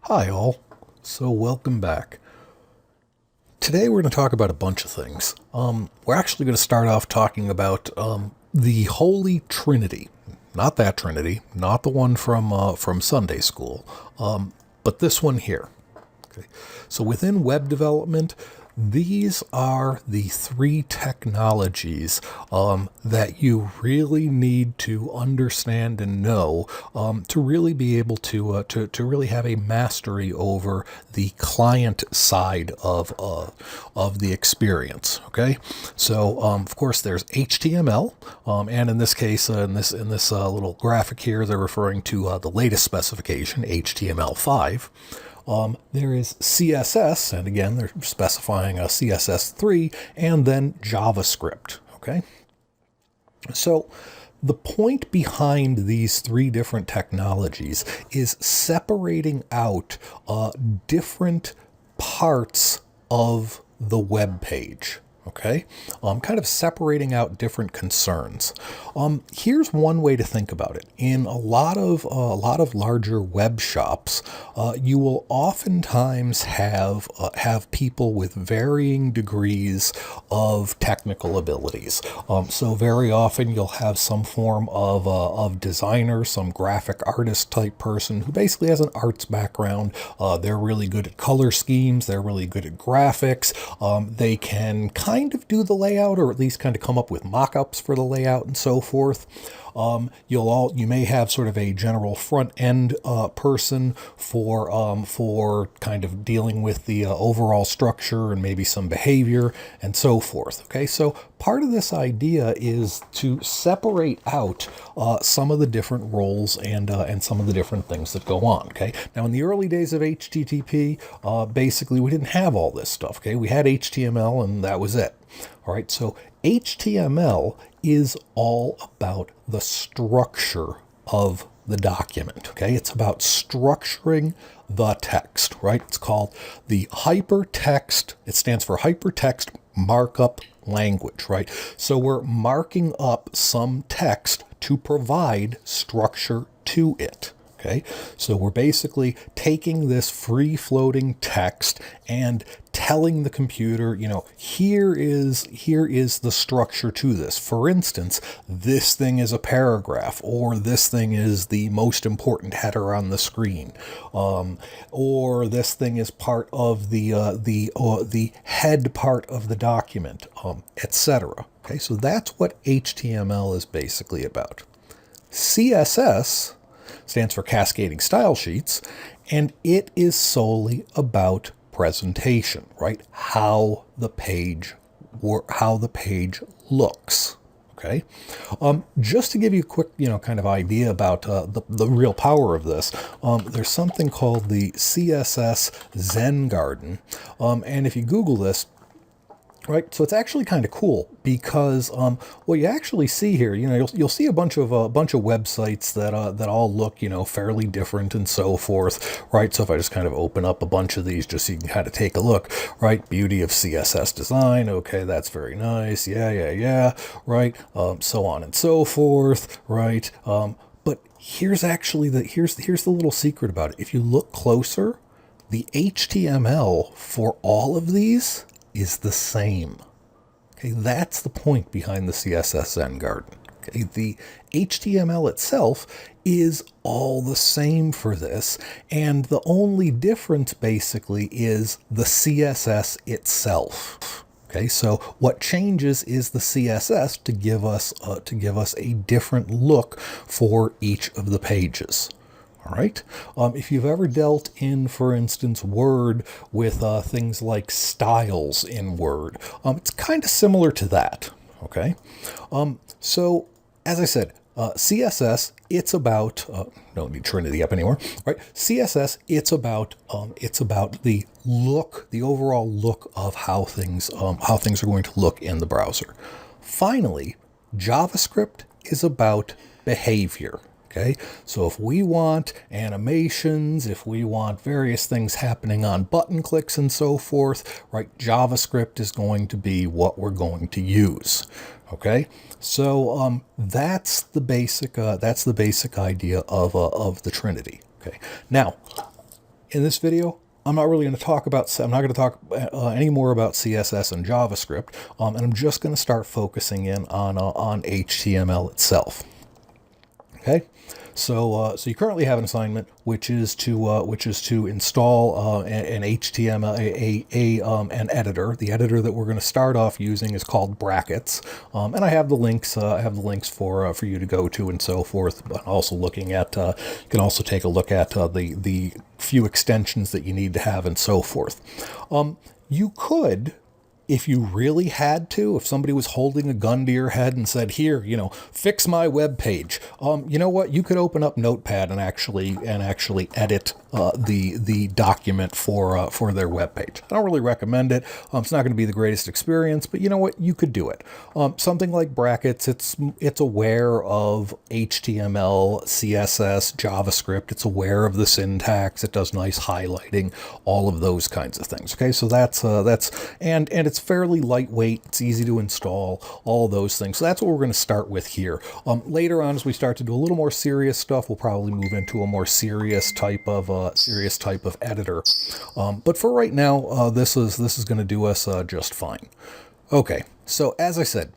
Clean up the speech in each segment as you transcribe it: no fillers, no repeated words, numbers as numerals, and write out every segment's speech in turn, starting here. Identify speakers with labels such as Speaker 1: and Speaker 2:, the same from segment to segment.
Speaker 1: Hi all, so welcome back. Today we're going to talk about a bunch of things. We're actually going to start off talking about the Holy Trinity. Not that Trinity, not the one from Sunday school, but this one here. Okay. So within web development, these are the three technologies that you really need to understand and know to really be able to really have a mastery over the client side of the experience. Okay, so of course there's HTML, and in this case, in this little graphic here, they're referring to the latest specification, HTML5. There is CSS, and again, they're specifying CSS3, and then JavaScript, okay? So the point behind these three different technologies is separating out different parts of the web page. Okay, kind of separating out different concerns. Here's one way to think about it. In a lot of larger web shops, you will oftentimes have people with varying degrees of technical abilities. So very often you'll have some form of designer, some graphic artist type person who basically has an arts background. They're really good at color schemes. They're really good at graphics. They can kind of do the layout, or at least kind of come up with mock-ups for the layout and so forth. You may have sort of a general front end person for kind of dealing with the overall structure and maybe some behavior and so forth. Okay, so part of this idea is to separate out some of the different roles and some of the different things that go on. Okay, now in the early days of HTTP, basically we didn't have all this stuff. Okay, we had HTML and that was it. All right, so HTML is all about the structure of the document. Okay, it's about structuring the text, right? It's called the hypertext. It stands for hypertext markup language, right? So we're marking up some text to provide structure to it. Okay, so we're basically taking this free-floating text and telling the computer, here is the structure to this. For instance, this thing is a paragraph, or this thing is the most important header on the screen, or this thing is part of the head part of the document, etc. Okay, so that's what HTML is basically about. CSS stands for Cascading Style Sheets, and it is solely about presentation, right? How the page looks. Okay, just to give you a quick, kind of idea about the real power of this, there's something called the CSS Zen Garden, and if you Google this. Right, so it's actually kind of cool because what you actually see here, you'll see a bunch of websites that all look, fairly different and so forth, right? So if I just kind of open up a bunch of these, just so you can kind of take a look, right? Beauty of CSS design, okay, that's very nice, yeah, right? So on and so forth, right? But here's actually here's the little secret about it. If you look closer, the HTML for all of these is the same. Okay, that's the point behind the CSS Zen Garden. Okay, the HTML itself is all the same for this, and the only difference basically is the CSS itself. Okay, so what changes is the CSS to give us a different look for each of the pages. All right. If you've ever dealt in, for instance, Word with things like styles in Word, it's kind of similar to that. Okay. So as I said, CSS, it's about don't need Trinity up anymore. Right. CSS, it's about the look, the overall look of how things are going to look in the browser. Finally, JavaScript is about behavior. Okay, so if we want animations, if we want various things happening on button clicks and so forth, right, JavaScript is going to be what we're going to use. Okay, so that's the basic idea of the Trinity. Okay, now In this video, I'm not going to talk any more about CSS and JavaScript, and I'm just going to start focusing in on HTML itself. Okay, so you currently have an assignment, which is to install an HTML an editor. The editor that we're going to start off using is called Brackets, and I have the links. For you to go to and so forth. But also looking at you can also take a look at the few extensions that you need to have and so forth. You could, if you really had to, if somebody was holding a gun to your head and said, here, fix my web page, you know what? You could open up Notepad and actually edit the document for their web page. I don't really recommend it. It's not going to be the greatest experience, but you know what? You could do it. Something like Brackets, it's aware of HTML, CSS, JavaScript. It's aware of the syntax. It does nice highlighting, all of those kinds of things. Okay, so that's and it's fairly lightweight. It's easy to install. All those things. So that's what we're going to start with here. Later on, as we start to do a little more serious stuff, we'll probably move into a more serious type of editor. But for right now, this is going to do us just fine. Okay, so as I said,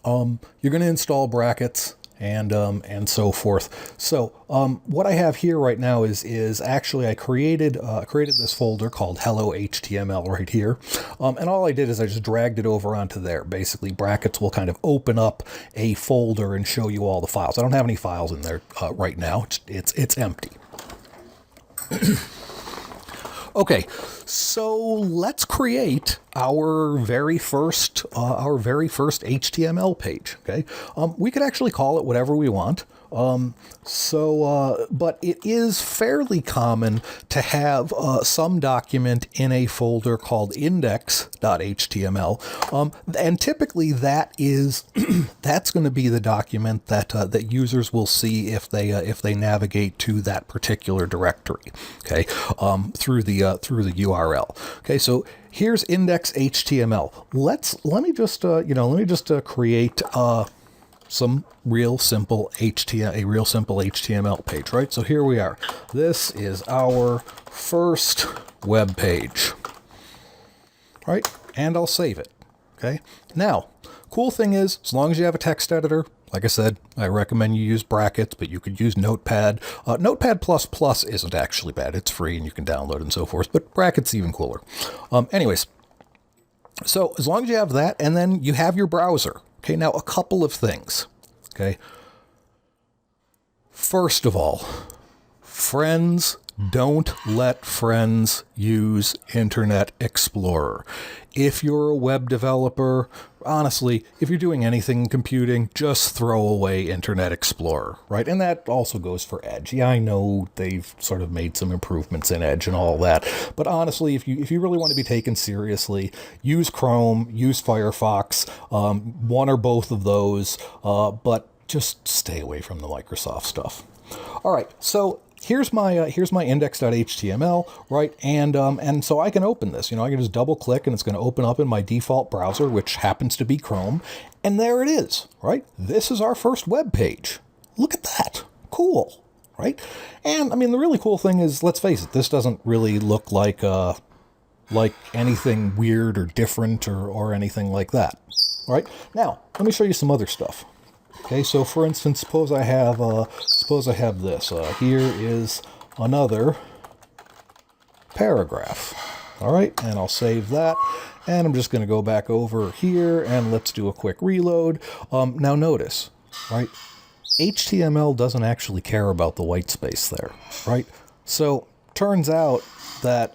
Speaker 1: you're going to install Brackets and so forth. So what I have here right now is actually I created this folder called Hello HTML right here, and all I did is I just dragged it over onto there. Basically, Brackets will kind of open up a folder and show you all the files. I don't have any files in there right now. It's empty. Okay, so let's create our very first HTML page. Okay, we could actually call it whatever we want. But it is fairly common to have some document in a folder called index.html, and typically that's going to be the document that users will see if they navigate to that particular directory. Okay, through the URL. Okay, so here's index.html. Let me just create some real simple HTML page, right? So here we are. This is our first web page, right? And I'll save it. Okay. Now, cool thing is, as long as you have a text editor, like I said, I recommend you use Brackets, but you could use Notepad. Notepad++ isn't actually bad. It's free and you can download and so forth, but Brackets even cooler. Anyways, so as long as you have that, and then you have your browser. Okay, now a couple of things. Okay. First of all, friends, don't let friends use Internet Explorer. If you're a web developer, honestly, if you're doing anything in computing, just throw away Internet Explorer, right? And that also goes for Edge. Yeah, I know they've sort of made some improvements in Edge and all that, but honestly, if you really want to be taken seriously, use Chrome, use Firefox, one or both of those, but just stay away from the Microsoft stuff. All right, so here's my index.html, right? And so I can open this. I can just double click and it's going to open up in my default browser, which happens to be Chrome. And there it is, right? This is our first web page. Look at that. Cool, right? And I mean, the really cool thing is, let's face it, this doesn't really look like anything weird or different or anything like that, right? Now, let me show you some other stuff. Okay, so for instance, suppose I have this. Here is another paragraph. All right, and I'll save that. And I'm just going to go back over here and let's do a quick reload. Now notice, right? HTML doesn't actually care about the white space there, right? So turns out that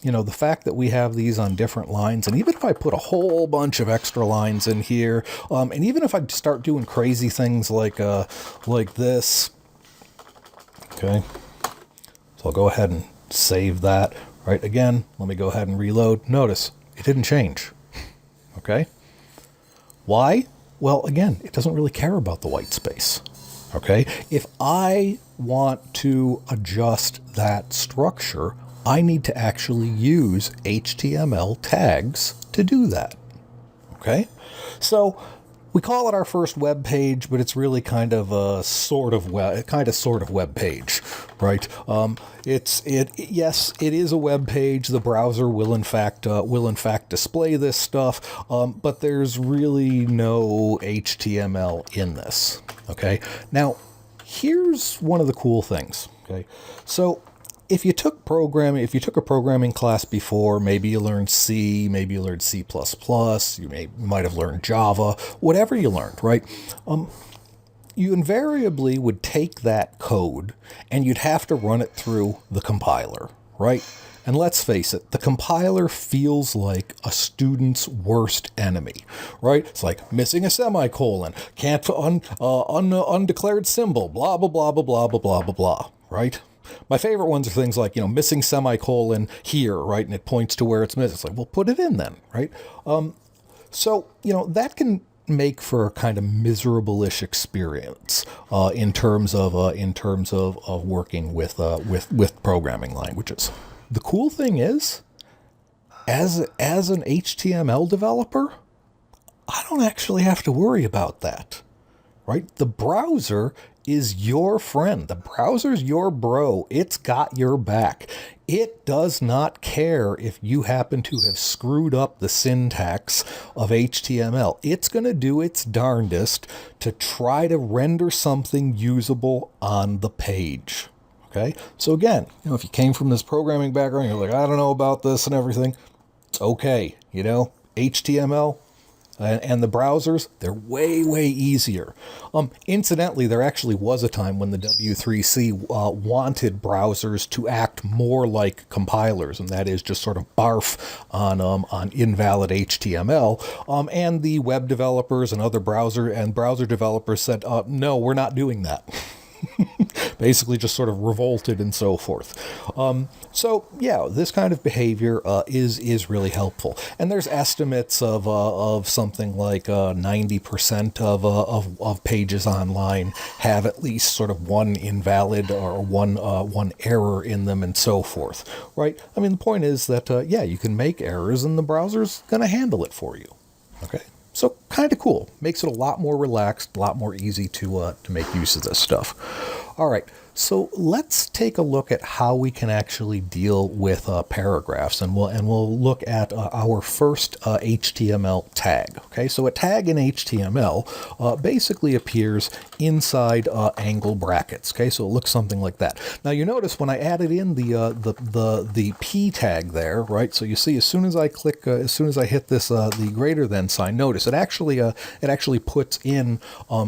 Speaker 1: the fact that we have these on different lines, and even if I put a whole bunch of extra lines in here, and even if I start doing crazy things like this, okay, so I'll go ahead and save that, right? Again, let me go ahead and reload. Notice it didn't change, okay? Why? Well, again, it doesn't really care about the white space, okay? If I want to adjust that structure, I need to actually use HTML tags to do that. Okay, so we call it our first web page, but it's really kind of a sort of web page, right? Yes, it is a web page. The browser will in fact display this stuff, but there's really no HTML in this. Okay, now here's one of the cool things. Okay, so if you took a programming class before, maybe you learned C, maybe you learned C++, you might have learned Java, whatever you learned, right? You invariably would take that code and you'd have to run it through the compiler, right? And let's face it, the compiler feels like a student's worst enemy, right? It's like missing a semicolon, can't undeclared symbol, blah, blah, blah, blah, blah, blah, blah, blah, blah, right? My favorite ones are things like, missing semicolon here, right? And it points to where it's missing. It's like, well, put it in then, right? So, that can make for a kind of miserable-ish experience in terms of working with programming languages. The cool thing is, as an HTML developer, I don't actually have to worry about that, right? The browser is your friend. The browser's your bro. It's got your back. It does not care if you happen to have screwed up the syntax of HTML. It's going to do its darndest to try to render something usable on the page. Okay? So again, if you came from this programming background, you're like, I don't know about this and everything. It's okay. HTML, and the browsers, they're way, way easier. Incidentally, there actually was a time when the W3C wanted browsers to act more like compilers, and that is just sort of barf on invalid HTML. And the web developers and other browser developers said, no, we're not doing that. Basically just sort of revolted and so forth. So yeah, this kind of behavior is really helpful. And there's estimates of something like 90% of pages online have at least sort of one invalid or one error in them and so forth, right? I mean, the point is that you can make errors and the browser's going to handle it for you. Okay. So kind of cool. Makes it a lot more relaxed, a lot more easy to make use of this stuff. All right, so let's take a look at how we can actually deal with paragraphs, and we'll look at our first HTML tag. Okay, so a tag in HTML basically appears inside angle brackets. Okay, so it looks something like that. Now you notice when I added in the P tag there, right? So you see, as soon as I hit this the greater than sign, notice it actually puts in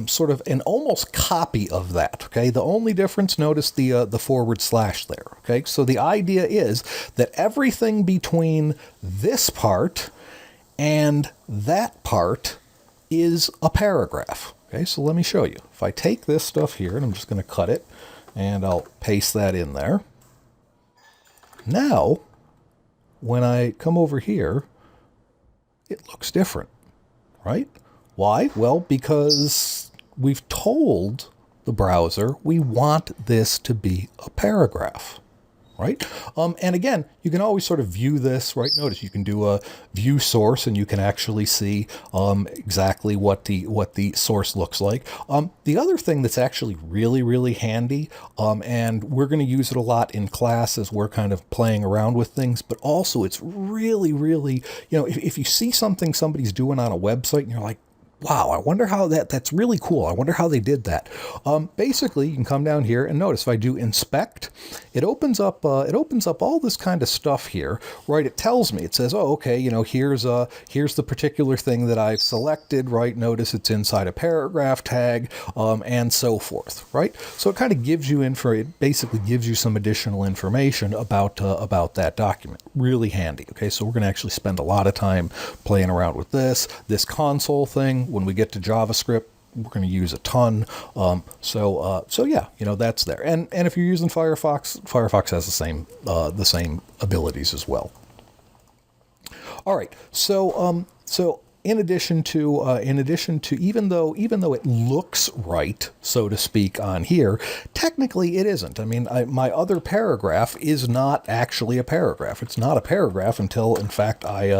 Speaker 1: sort of an almost copy of that. Okay, the only difference, notice the / there. Okay, so the idea is that everything between this part and that part is a paragraph. Okay, so let me show you. If I take this stuff here, and I'm just going to cut it, and I'll paste that in there. Now, when I come over here, it looks different, right? Why? Well, because we've told the browser we want this to be a paragraph, right? And again, you can always sort of view this, right? Notice you can do a view source and you can actually see exactly what the source looks like. The other thing that's actually really, really handy, and we're going to use it a lot in class as we're kind of playing around with things, but also it's really, really, if you see something somebody's doing on a website and you're like, wow, I wonder how that's really cool. I wonder how they did that. Basically, you can come down here and notice if I do inspect, it opens up all this kind of stuff here, right? It tells me, it says, oh, okay, here's the particular thing that I've selected, right? Notice it's inside a paragraph tag, and so forth, right? So it kind of gives you it basically gives you some additional information about that document. Really handy. Okay, so we're going to actually spend a lot of time playing around with this console thing. When we get to JavaScript, we're going to use a ton. So yeah, that's there. And if you're using Firefox has the same abilities as well. All right. So in addition to even though it looks right, so to speak, on here, technically it isn't. I mean, my other paragraph is not actually a paragraph. It's not a paragraph until, in fact, I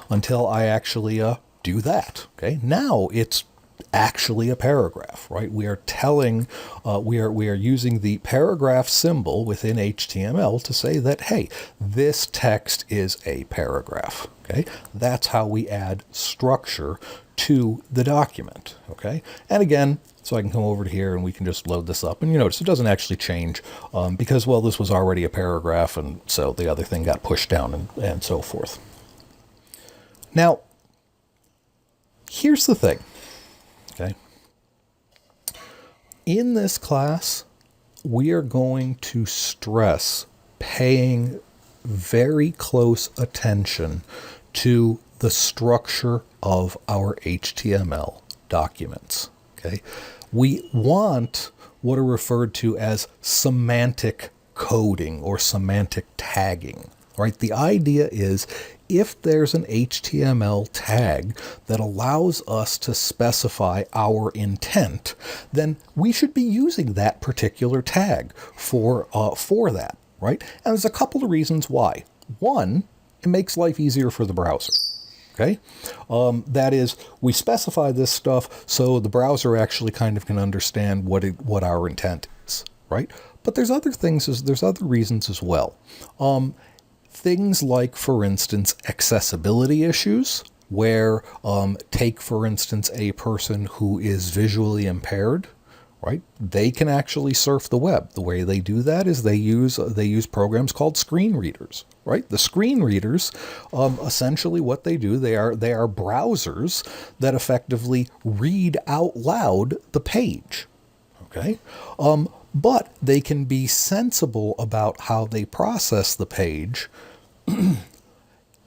Speaker 1: actually do that. Okay, now it's actually a paragraph, right? We are telling, we are using the paragraph symbol within HTML to say that, hey, this text is a paragraph, okay? That's how we add structure to the document, okay? And again, so I can come over to here and we can just load this up. And you notice it doesn't actually change because, well, this was already a paragraph, and so the other thing got pushed down and so forth. Now, here's the thing. Okay. In this class, we are going to stress paying very close attention to the structure of our HTML documents. Okay. We want what are referred to as semantic coding or semantic tagging. Right? The idea is if there's an HTML tag that allows us to specify our intent, then we should be using that particular tag for that, right? And there's a couple of reasons why. One, it makes life easier for the browser. Okay, that is, we specify this stuff so the browser actually kind of can understand what our intent is, right? But there's other reasons as well. Things like, for instance, accessibility issues, where take, for instance, a person who is visually impaired, right? They can actually surf the web. The way they do that is they use programs called screen readers, right? The screen readers, essentially what they do, they are browsers that effectively read out loud the page, okay? But they can be sensible about how they process the page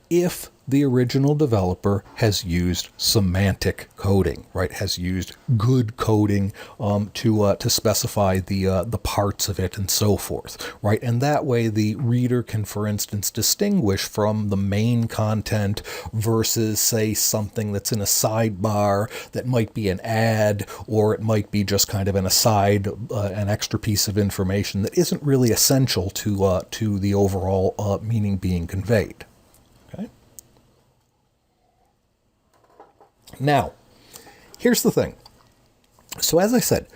Speaker 1: if the original developer has used semantic coding, right? Has used good coding to specify the parts of it and so forth, right? And that way the reader can, for instance, distinguish from the main content versus, say, something that's in a sidebar that might be an ad, or it might be just kind of an aside, an extra piece of information that isn't really essential to the overall meaning being conveyed. Now, here's the thing. So as I said,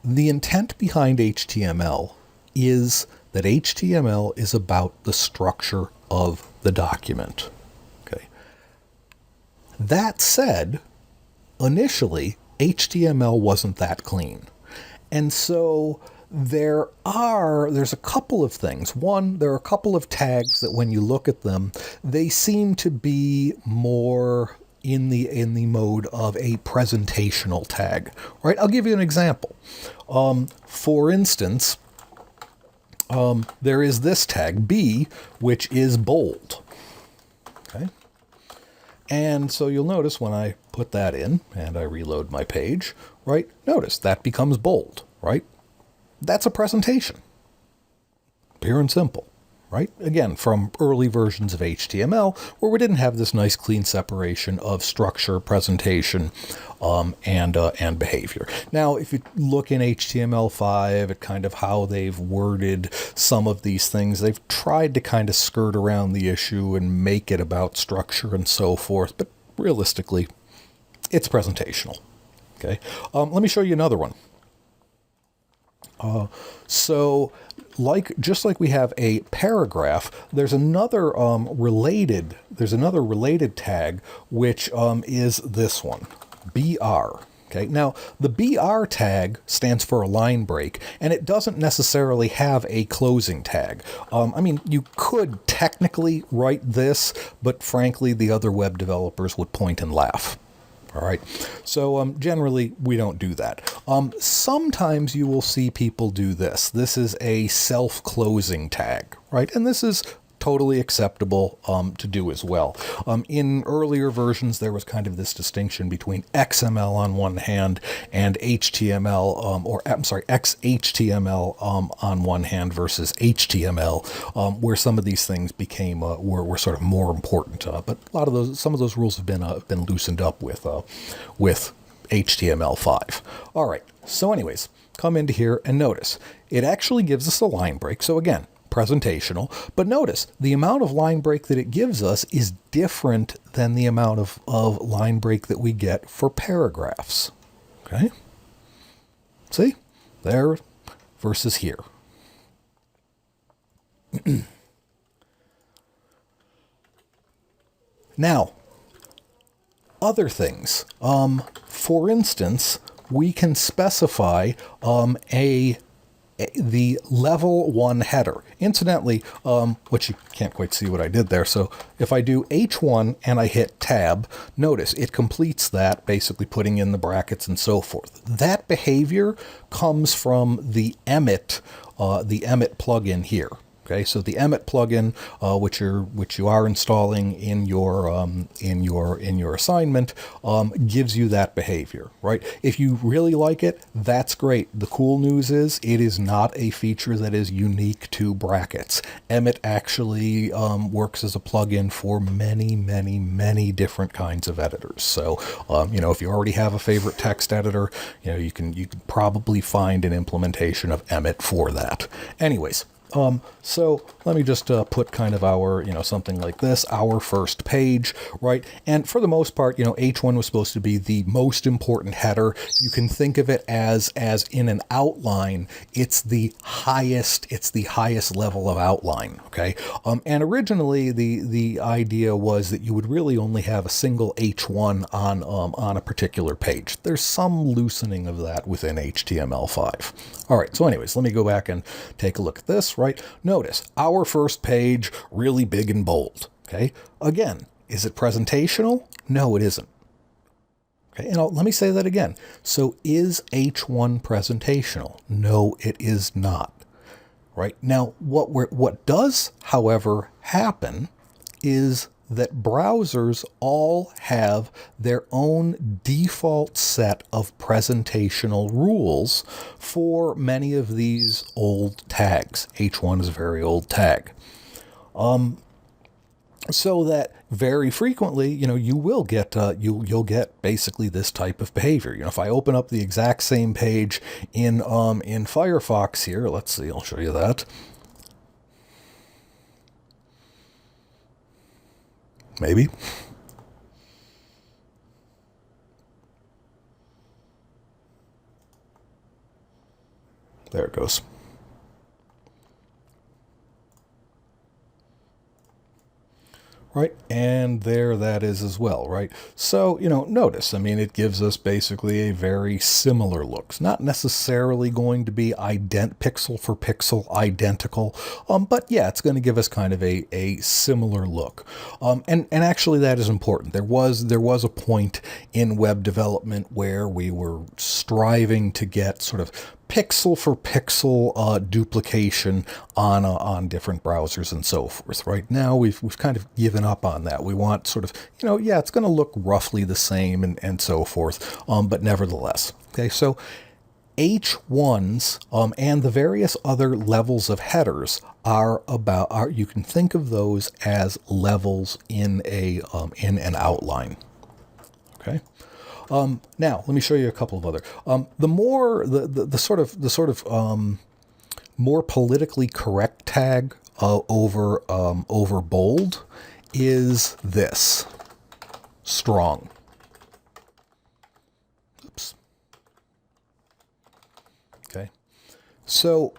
Speaker 1: the intent behind HTML is that HTML is about the structure of the document. Okay. That said, initially, HTML wasn't that clean. And so there's a couple of things. One, there are a couple of tags that when you look at them, they seem to be more in the mode of a presentational tag, right? I'll give you an example. For instance, there is this tag B, which is bold. Okay. And so you'll notice when I put that in and I reload my page, right? Notice that becomes bold, right? That's a presentation. Pure and simple. Right? Again, from early versions of HTML, where we didn't have this nice clean separation of structure, presentation, and behavior. Now, if you look in HTML5 at kind of how they've worded some of these things, they've tried to kind of skirt around the issue and make it about structure and so forth, but realistically, it's presentational. Okay, let me show you another one. Just like we have a paragraph, there's another related tag, which is this one, BR. Okay. Now the BR tag stands for a line break, and it doesn't necessarily have a closing tag. I mean, you could technically write this, but frankly, the other web developers would point and laugh. All right. So generally, we don't do that. Sometimes you will see people do this. This is a self-closing tag, right? And this is totally acceptable to do as well. In earlier versions, there was kind of this distinction between XML on one hand and HTML, XHTML on one hand versus HTML, where some of these things became were sort of more important. But some of those rules have been loosened up with HTML5. All right. So, anyways, come into here and notice it actually gives us a line break. So again, presentational, but notice the amount of line break that it gives us is different than the amount of line break that we get for paragraphs. Okay. See? There versus here. Now, other things. For instance, we can specify the level 1 header. Incidentally, which you can't quite see what I did there. So if I do H1 and I hit tab, notice it completes that, basically putting in the brackets and so forth. That behavior comes from the Emmet plugin here. Okay, so the Emmet plugin, which you are installing in your assignment, gives you that behavior, right? If you really like it, that's great. The cool news is it is not a feature that is unique to brackets. Emmet actually works as a plugin for many, many, many different kinds of editors. So, if you already have a favorite text editor, you can probably find an implementation of Emmet for that. Anyways. So let me just put kind of our, something like this, our first page, right? And for the most part, H1 was supposed to be the most important header. You can think of it as in an outline, it's the highest level of outline, okay? And originally the idea was that you would really only have a single H1 on a particular page. There's some loosening of that within HTML5. All right, so anyways, let me go back and take a look at this, right? Notice our first page, really big and bold, okay? Again, is it presentational? No, it isn't. Okay, and let me say that again. So is H1 presentational? No, it is not. Right? Now, what does, however, happen is that browsers all have their own default set of presentational rules for many of these old tags. H1 is a very old tag. So that very frequently, you will get you'll get basically this type of behavior. If I open up the exact same page in Firefox here, let's see, I'll show you that. Maybe. There it goes. Right, and there that is as well, right? So, notice, it gives us basically a very similar look. It's not necessarily going to be pixel for pixel identical, but yeah, it's going to give us kind of a similar look. And actually that is important. There was a point in web development where we were striving to get sort of pixel for pixel duplication on different browsers and so forth. Right now, we've kind of given up on that. We want sort of, it's going to look roughly the same and so forth, but nevertheless. Okay, so H1s and the various other levels of headers you can think of those as levels in an outline. Okay. Now, let me show you a couple of other. The sort of more politically correct tag over bold is this, strong. Oops. Okay. So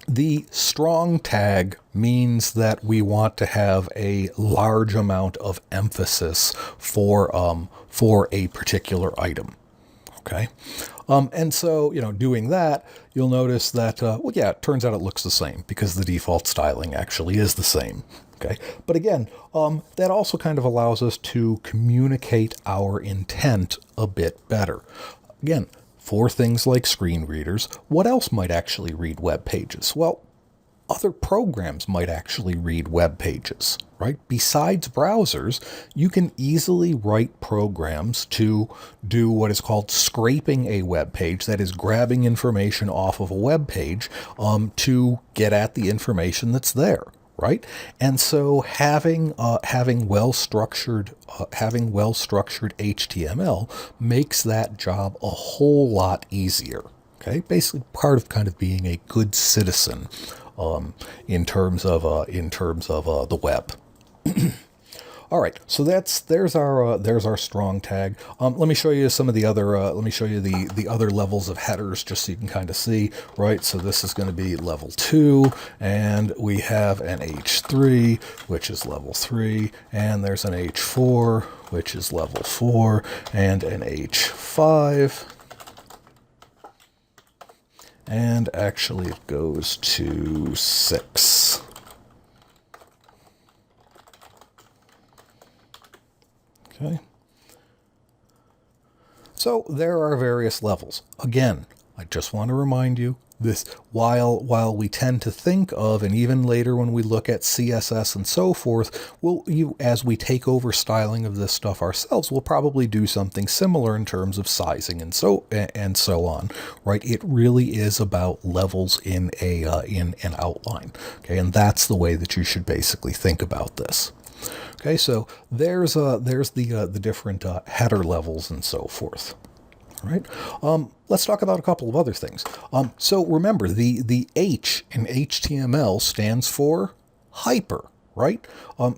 Speaker 1: the strong tag means that we want to have a large amount of emphasis for a particular item. Okay. And so, doing that, you'll notice that, it turns out it looks the same because the default styling actually is the same. Okay. But again, that also kind of allows us to communicate our intent a bit better. Again, for things like screen readers, what else might actually read web pages? Well, other programs might actually read web pages, right? Besides browsers, you can easily write programs to do what is called scraping a web page, that is grabbing information off of a web page to get at the information that's there. Right, and so having well-structured HTML makes that job a whole lot easier. Okay, basically part of kind of being a good citizen in terms of the web. All right, so there's our strong tag. Let me show you some of the other. Let me show you the other levels of headers, just so you can kind of see. Right, so this is going to be level 2, and we have an H3, which is level 3, and there's an H4, which is level 4, and an H5. And actually it goes to 6. Okay. So there are various levels. Again, I just want to remind you this, while we tend to think of, and even later when we look at CSS and so forth, as we take over styling of this stuff ourselves, we'll probably do something similar in terms of sizing and so on, right? It really is about levels in an outline, okay? And that's the way that you should basically think about this. Okay, so there's the different header levels and so forth. All right. Let's talk about a couple of other things. So remember, the H in HTML stands for hyper, right?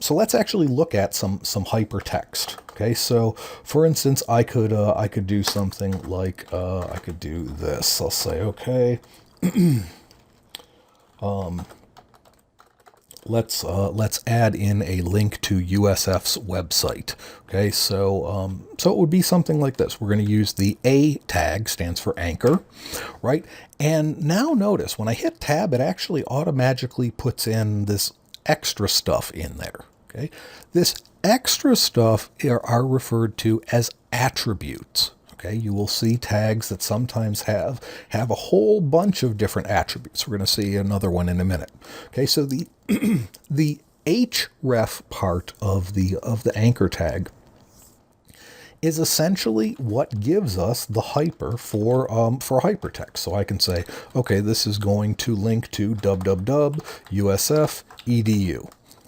Speaker 1: So let's actually look at some hypertext. Okay, so for instance, I could do something like I could do this. I'll say, okay. Let's add in a link to USF's website. Okay, so it would be something like this. We're going to use the A tag, stands for anchor, right? And now notice when I hit tab, it actually automatically puts in this extra stuff in there. Okay, this extra stuff are referred to as attributes. Okay, you will see tags that sometimes have a whole bunch of different attributes. We're going to see another one in a minute. Okay, so the the href part of the anchor tag is essentially what gives us the hyper for hypertext. So I can say, okay, this is going to link to www.usf.edu.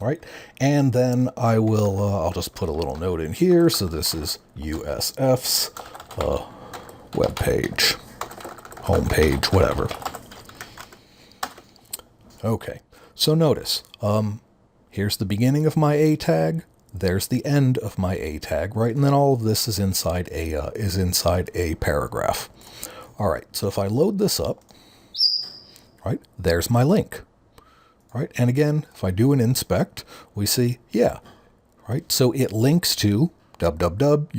Speaker 1: Right, and then I'll just put a little note in here. So this is USF's web page, home page, whatever. Okay, so notice, here's the beginning of my A tag. There's the end of my A tag, right? And then all of this is inside a paragraph. All right, so if I load this up, right, there's my link. Right, and again, if I do an inspect, we see, yeah, right, so it links to www.usf.edu,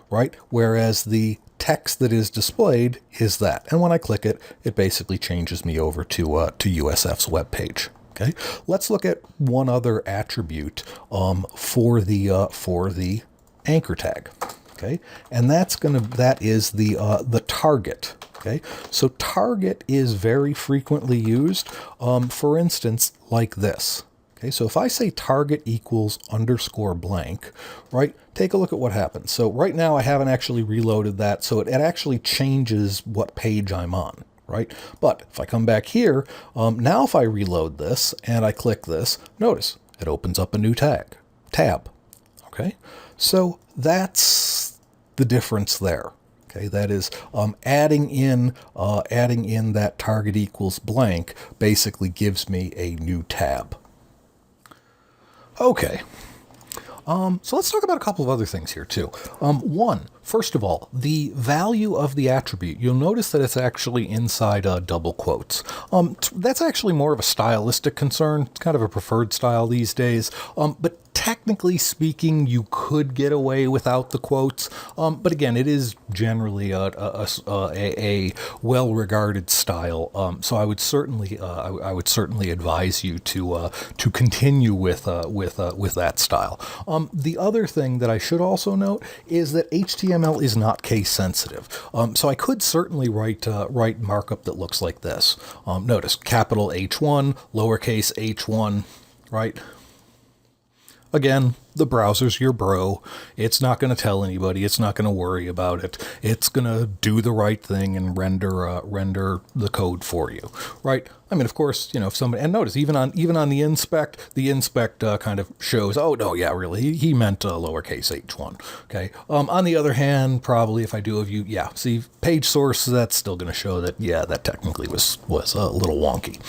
Speaker 1: right, whereas the text that is displayed is that. And when I click it, it basically changes me over to USF's webpage. Okay, let's look at one other attribute for the anchor tag. Okay, and that is the target. Okay, so target is very frequently used, for instance, like this. Okay, so if I say target equals underscore blank, right, take a look at what happens. So right now I haven't actually reloaded that, so it actually changes what page I'm on, right? But if I come back here, now if I reload this and I click this, notice it opens up a new tab. Okay, so that's the difference there. Okay, that is adding in that target equals blank basically gives me a new tab. Okay, so let's talk about a couple of other things here too. One, first of all, the value of the attribute. You'll notice that it's actually inside double quotes. That's actually more of a stylistic concern. It's kind of a preferred style these days. But technically speaking, you could get away without the quotes, but again, it is generally a well-regarded style. So I would certainly advise you to continue with that style. The other thing that I should also note is that HTML is not case sensitive. So I could certainly write markup that looks like this. Notice capital H1, lowercase h1, right? Again, the browser's your bro. It's not going to tell anybody. It's not going to worry about it. It's going to do the right thing and render the code for you, right? I mean, of course, if somebody, and notice even on the inspect kind of shows, oh no, yeah, really, he meant lowercase h1. Okay. On the other hand, probably if I do a view, yeah, see page source, that's still going to show that, yeah, that technically was a little wonky.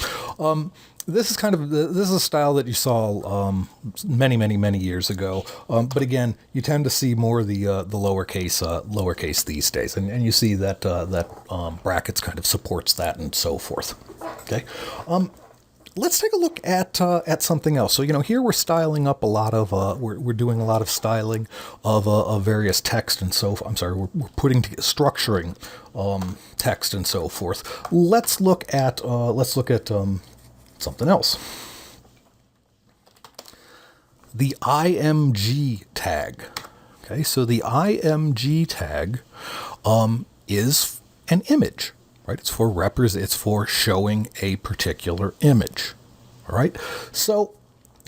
Speaker 1: This is a style that you saw many years ago, but again, you tend to see more the lowercase these days, and you see that brackets kind of supports that and so forth. Okay, let's take a look at something else. So here we're styling up a lot of we're doing a lot of styling of various text and so. I'm sorry, we're structuring text and so forth. Let's look at something else. The IMG tag. Okay, so the IMG tag is an image, right? It's for showing a particular image. All right. So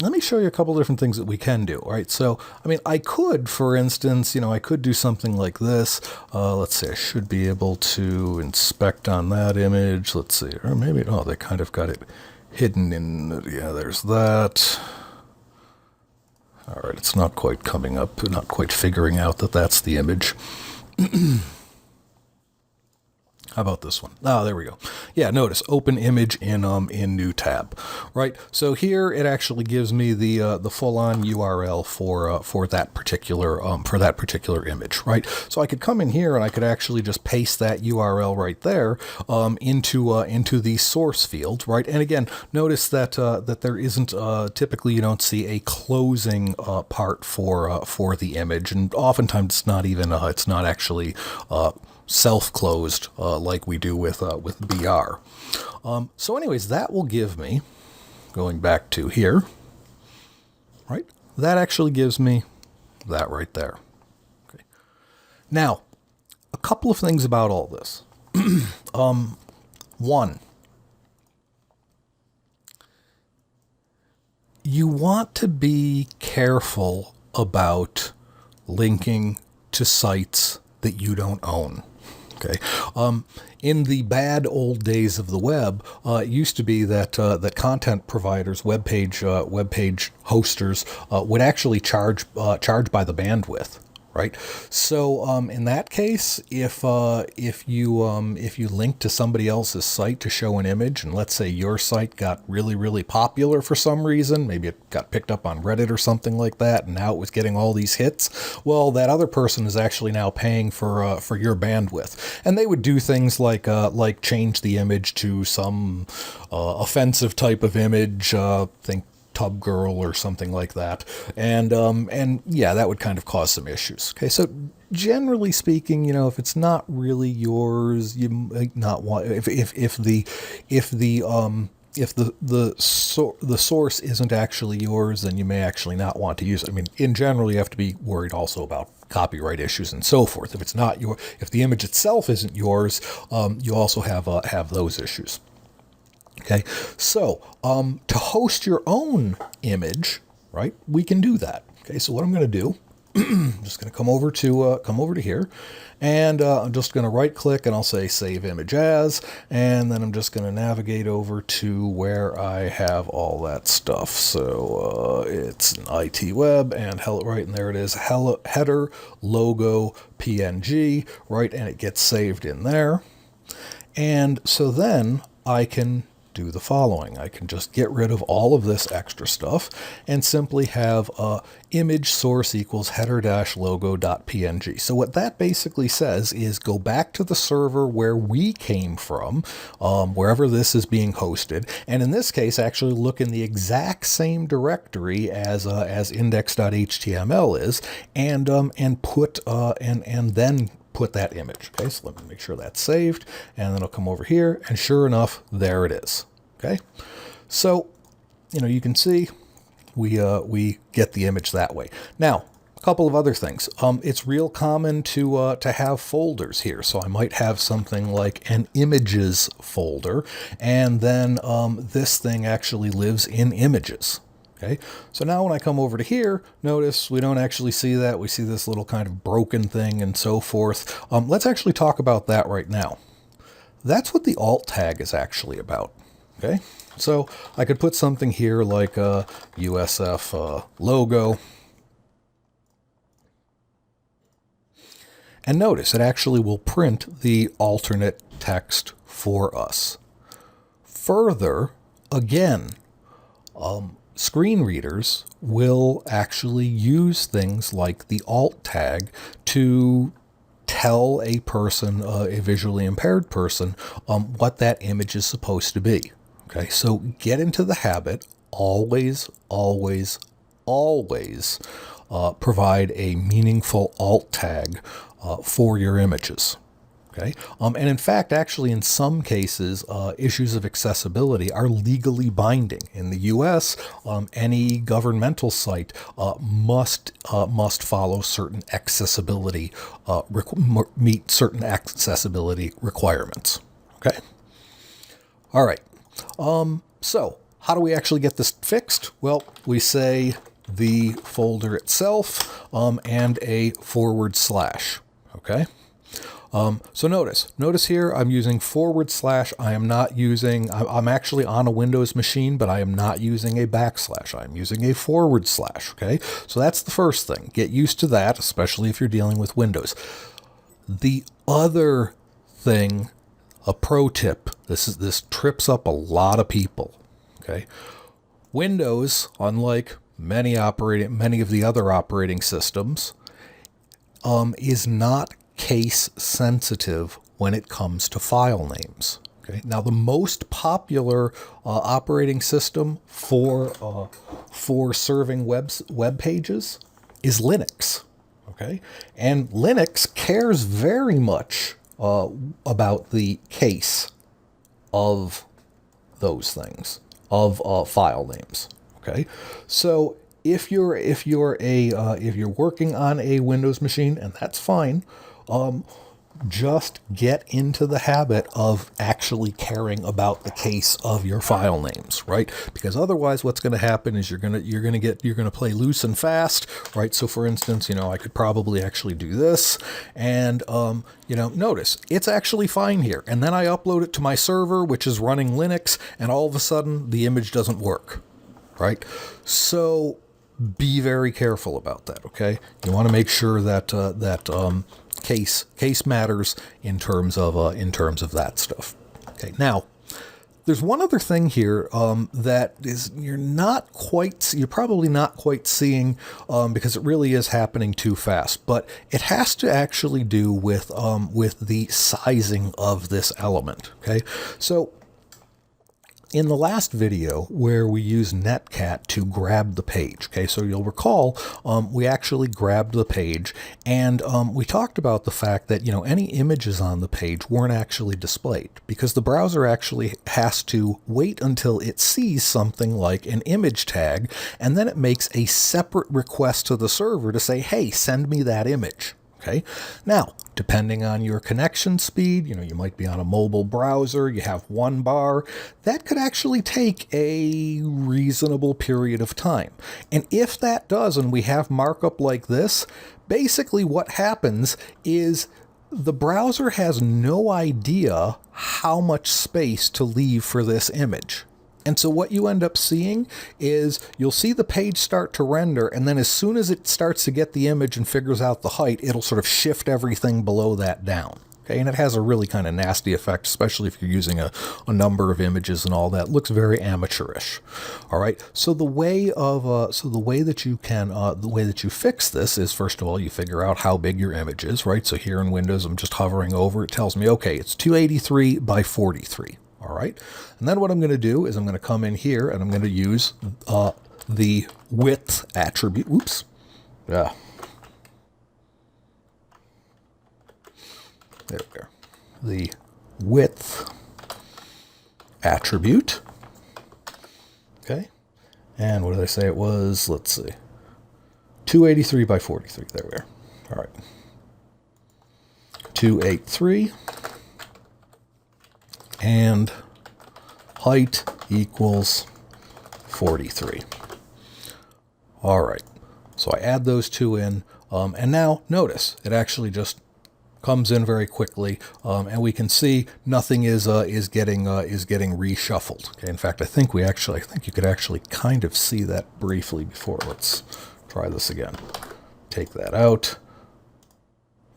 Speaker 1: let me show you a couple different things that we can do. All right. So, I mean, I could, for instance, I could do something like this. Let's say I should be able to inspect on that image. Let's see, or maybe, they kind of got it hidden in, yeah, there's that. All right, it's not quite coming up, not quite figuring out that that's the image. How about this one? Oh, there we go. Yeah, notice open image in new tab, right? So here it actually gives me the full-on URL for that particular image, right? So I could come in here and I could actually just paste that URL right there into the source field, right? And again, notice that that there isn't typically you don't see a closing part for the image, and oftentimes it's not even it's not actually self-closed like we do with BR. So anyways, that will give me, going back to here, right? That actually gives me that right there. Okay. Now, a couple of things about all this. One, you want to be careful about linking to sites that you don't own. Okay. In the bad old days of the web, it used to be that that content providers, web page hosters, would actually charge by the bandwidth. Right. So in that case, if you link to somebody else's site to show an image, and let's say your site got really popular for some reason, maybe it got picked up on Reddit or something like that, and now it was getting all these hits. Well, that other person is actually now paying for your bandwidth, and they would do things like change the image to some offensive type of image. Think tub girl or something like that, and yeah, that would kind of cause some issues. Okay, so generally speaking, if it's not really yours, you might not want, if the source isn't actually yours, then you may actually not want to use it. I mean, in general, you have to be worried also about copyright issues and so forth. If it's not if the image itself isn't yours, you also have those issues. Okay, so to host your own image, right, we can do that. Okay, so what I'm going to do, I'm just going to come over to here, and I'm just going to right click and I'll say save image as, and then I'm just going to navigate over to where I have all that stuff. So it's an IT web and hello, right, and there it is, hello, header logo PNG, right, and it gets saved in there. And so then I can do the following. I can just get rid of all of this extra stuff and simply have image source equals header-logo.png. So what that basically says is go back to the server where we came from, wherever this is being hosted, and in this case actually look in the exact same directory as index.html is, and put and then put that image. Okay, so let me make sure that's saved, and then I'll come over here, and sure enough, there it is. Okay, so you can see we get the image that way. Now, a couple of other things. It's real common to have folders here, so I might have something like an images folder, and then this thing actually lives in images. Okay, so now when I come over to here, notice we don't actually see that. We see this little kind of broken thing and so forth. Let's actually talk about that right now. That's what the alt tag is actually about. Okay, so I could put something here like a USF logo. And notice it actually will print the alternate text for us. Further, again, screen readers will actually use things like the alt tag to tell a person, a visually impaired person, what that image is supposed to be. Okay, so get into the habit, always provide a meaningful alt tag for your images. Okay, and in fact, actually, in some cases, issues of accessibility are legally binding. In the U.S., any governmental site must follow certain accessibility, meet certain accessibility requirements. Okay. All right. So how do we actually get this fixed? Well, we say the folder itself and a /. Okay. So notice here I'm using /. I am not using, I'm actually on a Windows machine, but I am not using a /. I'm using a /. Okay. So that's the first thing. Get used to that, especially if you're dealing with Windows. The other thing, a pro tip, this trips up a lot of people. Okay. Windows, unlike many of the other operating systems, is not case sensitive when it comes to file names. Okay. Now, the most popular operating system for serving web pages is Linux. Okay, and Linux cares very much about the case of those things, of file names. Okay, so if you're working on a Windows machine, and that's fine, just get into the habit of actually caring about the case of your file names, right? Because otherwise, what's going to happen is you're going to play loose and fast, right? So, for instance, I could probably actually do this, and notice it's actually fine here, and then I upload it to my server, which is running Linux, and all of a sudden the image doesn't work, right? So be very careful about that. Okay, you want to make sure that case matters in terms of that stuff. Okay, now there's one other thing here that is you're probably not quite seeing because it really is happening too fast, but it has to actually do with the sizing of this element. Okay, so in the last video where we used Netcat to grab the page, okay, so you'll recall we actually grabbed the page, and we talked about the fact that any images on the page weren't actually displayed because the browser actually has to wait until it sees something like an image tag, and then it makes a separate request to the server to say, hey, send me that image. Okay. Now, depending on your connection speed, you might be on a mobile browser, you have one bar, that could actually take a reasonable period of time. And if that does, and we have markup like this, basically what happens is the browser has no idea how much space to leave for this image. And so what you end up seeing is you'll see the page start to render, and then as soon as it starts to get the image and figures out the height, it'll sort of shift everything below that down. Okay, and it has a really kind of nasty effect, especially if you're using a number of images and all that. It looks very amateurish. All right. So the way that you fix this is, first of all, you figure out how big your image is, right? So here in Windows, I'm just hovering over. It tells me, okay, it's 283 by 43. All right, and then what I'm going to do is I'm going to come in here and I'm going to use the width attribute. Oops. Yeah. There we go. The width attribute. Okay. And what did I say it was? Let's see. 283 by 43. There we are. All right. 283. And height equals 43. All right, so I add those two in, and now notice it actually just comes in very quickly, and we can see nothing is getting reshuffled. Okay, in fact, I think you could actually kind of see that briefly before. Let's try this again. Take that out.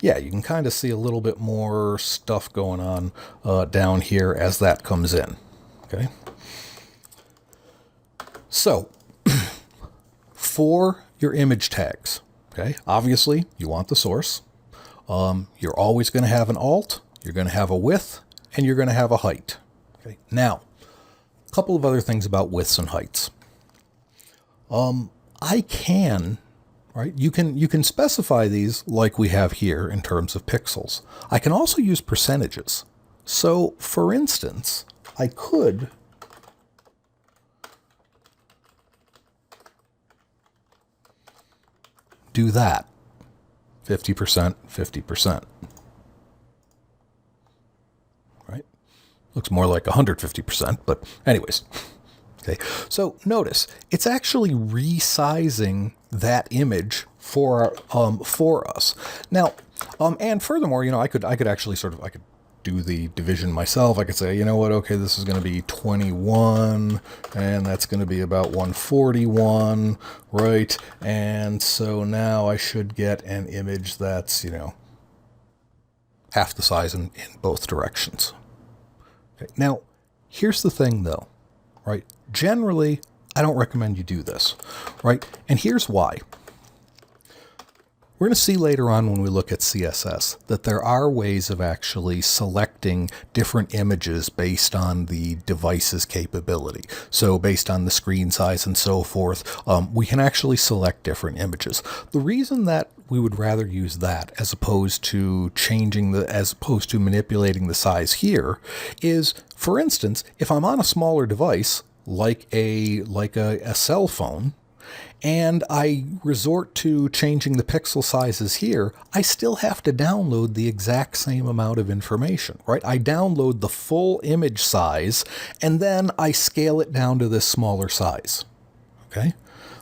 Speaker 1: Yeah, you can kind of see a little bit more stuff going on down here as that comes in. Okay. So for your image tags, okay, obviously you want the source. You're always going to have an alt, you're going to have a width, and you're going to have a height. Okay. Now, a couple of other things about widths and heights. I can, right? You can specify these like we have here in terms of pixels. I can also use percentages. So, for instance, I could do that. 50%, 50%. Right? Looks more like 150%, but anyways. Okay. So notice it's actually resizing that image for us. Now, and furthermore, I could actually I could do the division myself. I could say, you know what, okay, this is going to be 21, and that's going to be about 141, right? And so now I should get an image that's, half the size in both directions. Okay. Now, here's the thing, though, right? Generally, I don't recommend you do this, right? And here's why. We're going to see later on when we look at CSS that there are ways of actually selecting different images based on the device's capability. So based on the screen size and so forth, we can actually select different images. The reason that we would rather use that as opposed to manipulating the size here is, for instance, if I'm on a smaller device like a cell phone, and I resort to changing the pixel sizes here, I still have to download the exact same amount of information, right? I download the full image size, and then I scale it down to this smaller size, okay?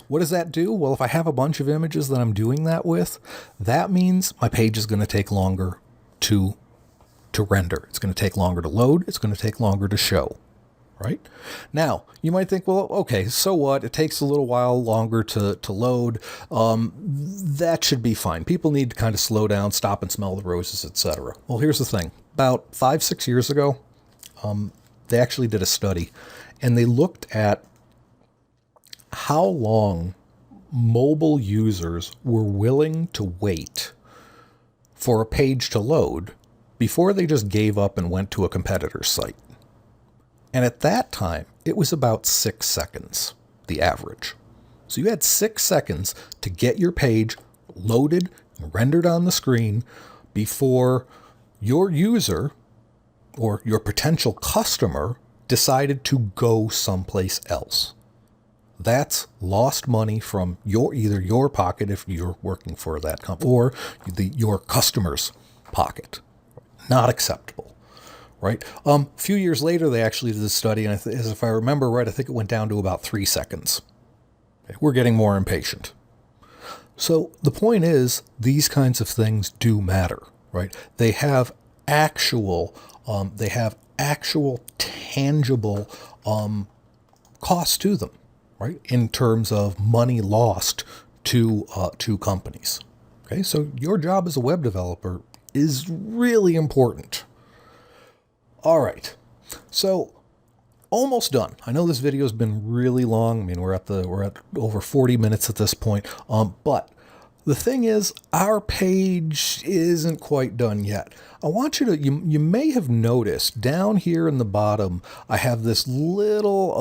Speaker 1: What does that do? Well, if I have a bunch of images that I'm doing that with, that means my page is going to take longer to render. It's going to take longer to load. It's going to take longer to show. Right? Now, you might think, well, okay, so what? It takes a little while longer to load. That should be fine. People need to kind of slow down, stop and smell the roses, etc. Well, here's the thing. About 5-6 years ago, they actually did a study, and they looked at how long mobile users were willing to wait for a page to load before they just gave up and went to a competitor's site. And at that time, it was about 6 seconds, the average. So you had 6 seconds to get your page loaded and rendered on the screen before your user or your potential customer decided to go someplace else. That's lost money from either your pocket if you're working for that company or your customer's pocket. Not acceptable. Right. A few years later, they actually did a study, and as if I remember right, I think it went down to about 3 seconds. Okay, we're getting more impatient. So the point is, these kinds of things do matter, right? They have actual tangible costs to them, right? In terms of money lost to companies. Okay, so your job as a web developer is really important. All right, so almost done. I know this video has been really long. I mean, we're at over 40 minutes at this point. But the thing is, our page isn't quite done yet. I want you may have noticed down here in the bottom, I have this little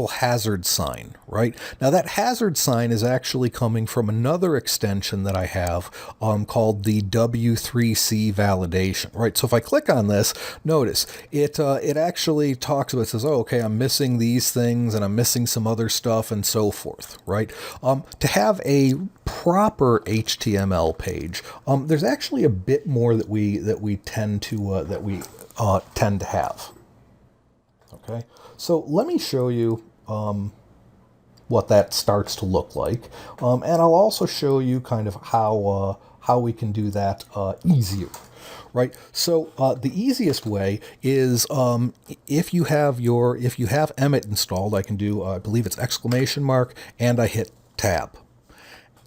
Speaker 1: hazard sign, right? Now that hazard sign is actually coming from another extension that I have called the W3C validation, right? So if I click on this, notice it actually talks about, it says, oh, okay, I'm missing these things and I'm missing some other stuff and so forth, right? To have a proper HTML page, there's actually a bit more that we tend to have. Okay, so let me show you what that starts to look like. And I'll also show you kind of how we can do that easier. Right. So the easiest way is if you have Emmet installed, I can do I believe it's exclamation mark and I hit tab.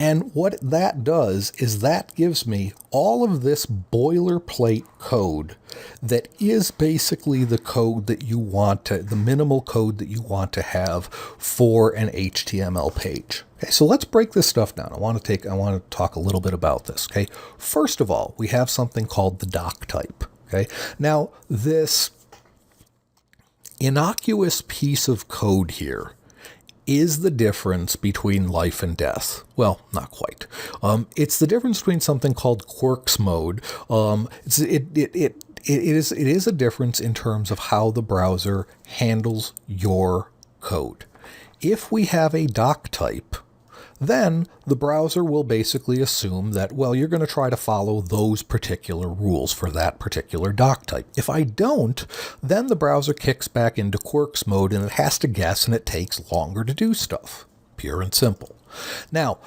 Speaker 1: And what that does is that gives me all of this boilerplate code that is basically the code that you want to, the minimal code that you want to have for an HTML page. Okay, so let's break this stuff down. I want to talk a little bit about this. Okay, first of all, we have something called the doc type. Okay, now this innocuous piece of code here is the difference between life and death. Well, not quite. It's the difference between something called quirks mode. It is a difference in terms of how the browser handles your code. If we have a doc type, then the browser will basically assume that, well, you're going to try to follow those particular rules for that particular doc type. If I don't, then the browser kicks back into quirks mode and it has to guess and it takes longer to do stuff. Pure and simple. Now,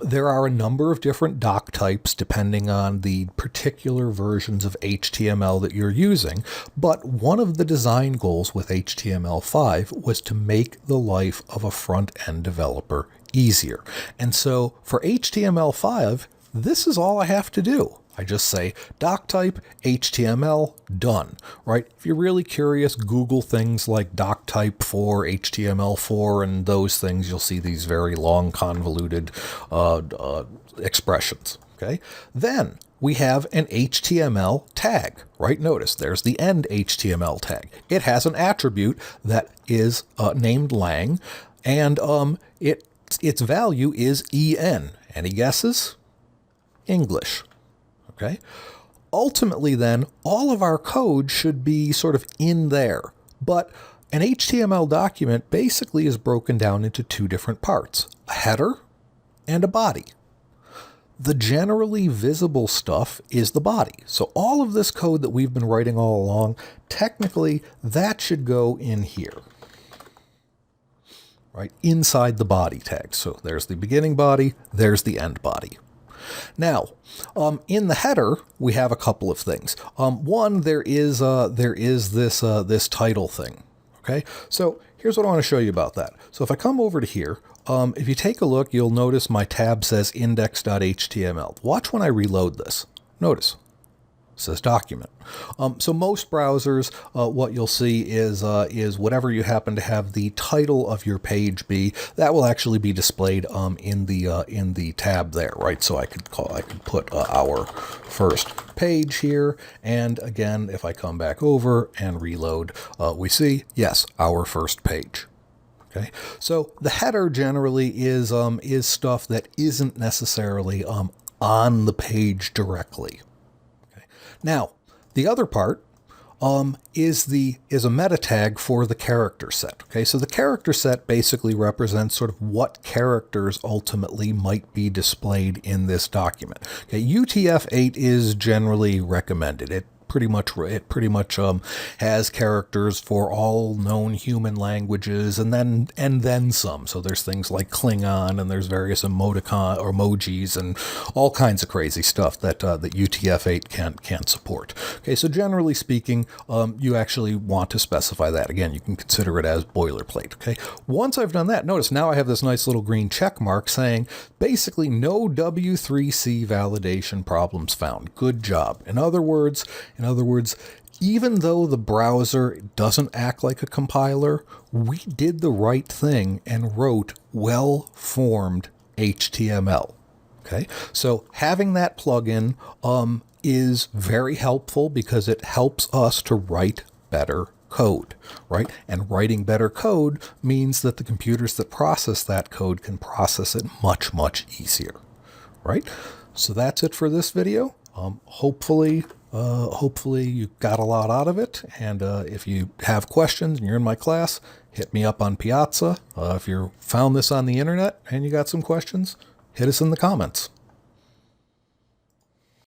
Speaker 1: there are a number of different doc types depending on the particular versions of HTML that you're using, but one of the design goals with HTML5 was to make the life of a front-end developer easier. And so for HTML5, this is all I have to do. I just say doc type, HTML, done, right? If you're really curious, Google things like doc type for HTML4 and those things. You'll see these very long, convoluted expressions, okay? Then we have an HTML tag, right? Notice there's the end HTML tag. It has an attribute that is named lang, and its value is EN. Any guesses? English. Okay. Ultimately, then, all of our code should be sort of in there. But an HTML document basically is broken down into two different parts, a header and a body. The generally visible stuff is the body. So all of this code that we've been writing all along, technically, that should go in here, right, inside the body tag. So there's the beginning body, there's the end body. Now, in the header, we have a couple of things. One, there is this title thing. Okay, so here's what I want to show you about that. So if I come over to here, if you take a look, you'll notice my tab says index.html. Watch when I reload this. Notice. It says document. So most browsers, what you'll see is whatever you happen to have the title of your page be, that will actually be displayed in the tab there, right? So I could put our first page here, and again, if I come back over and reload, we see yes, our first page. Okay, so the header generally is stuff that isn't necessarily on the page directly. Now, the other part is a meta tag for the character set. Okay, so the character set basically represents sort of what characters ultimately might be displayed in this document. Okay, UTF-8 is generally recommended. It pretty much has characters for all known human languages and then some. So there's things like Klingon, and there's various emojis and all kinds of crazy stuff that UTF-8 can't support. Okay, so generally speaking, you actually want to specify that. Again, you can consider it as boilerplate. Okay, once I've done that, notice now I have this nice little green check mark saying basically no W3C validation problems found. Good job. In other words, even though the browser doesn't act like a compiler, we did the right thing and wrote well-formed HTML. Okay, so having that plugin is very helpful because it helps us to write better code, right? And writing better code means that the computers that process that code can process it much, much easier, right? So that's it for this video. Hopefully you got a lot out of it. And if you have questions and you're in my class, hit me up on Piazza. If you found this on the internet and you got some questions, hit us in the comments.